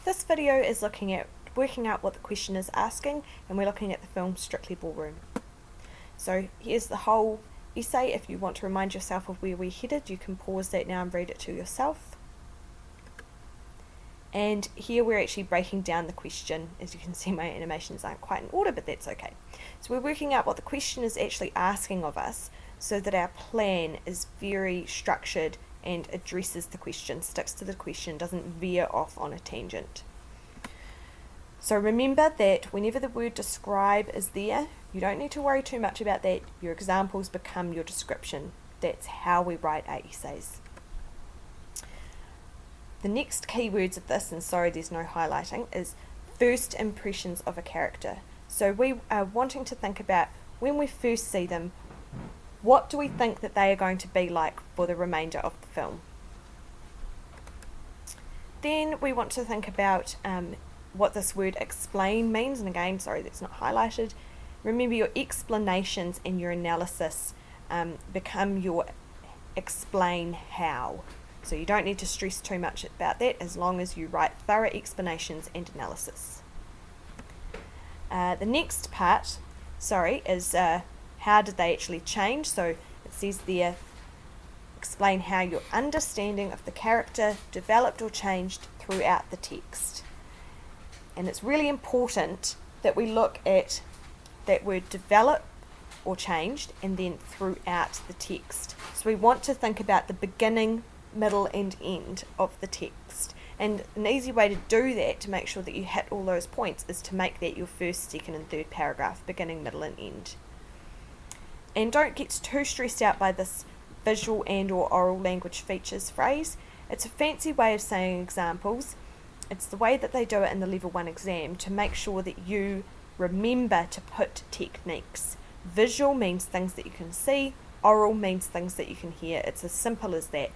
This video is looking at working out what the question is asking, and we're looking at the film Strictly Ballroom. So here's the whole essay. If you want to remind yourself of where we're headed, you can pause that now and read it to yourself. And here we're actually breaking down the question. As you can see, my animations aren't quite in order, but that's okay. So we're working out what the question is actually asking of us so that our plan is very structured and addresses the question, sticks to the question, doesn't veer off on a tangent. So remember that whenever the word describe is there, you don't need to worry too much about that. Your examples become your description. That's how we write our essays. The next keywords of this, and sorry there's no highlighting, is first impressions of a character. So we are wanting to think about when we first see them, what do we think that they are going to be like for the remainder of the film? Then we want to think about what this word explain means, and again, sorry that's not highlighted. Remember, your explanations and your analysis become your explain how. So you don't need to stress too much about that as long as you write thorough explanations and analysis. The next part, is how did they actually change? So it says there, explain how your understanding of the character developed or changed throughout the text. And it's really important that we look at that word develop or changed and then throughout the text. So we want to think about the beginning, middle and end of the text. And an easy way to do that, to make sure that you hit all those points, is to make that your first, second and third paragraph, beginning, middle and end. And don't get too stressed out by this visual and or oral language features phrase. It's a fancy way of saying examples. It's the way that they do it in the level 1 exam to make sure that you remember to put techniques. Visual means things that you can see, oral means things that you can hear. It's as simple as that.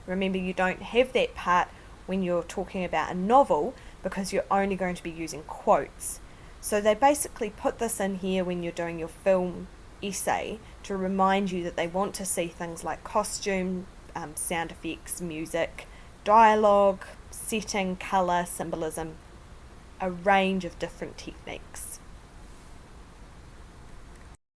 Remember, you don't have that part when you're talking about a novel because you're only going to be using quotes. So they basically put this in here when you're doing your film essay to remind you that they want to see things like costume, sound effects, music, dialogue, setting, colour, symbolism, a range of different techniques.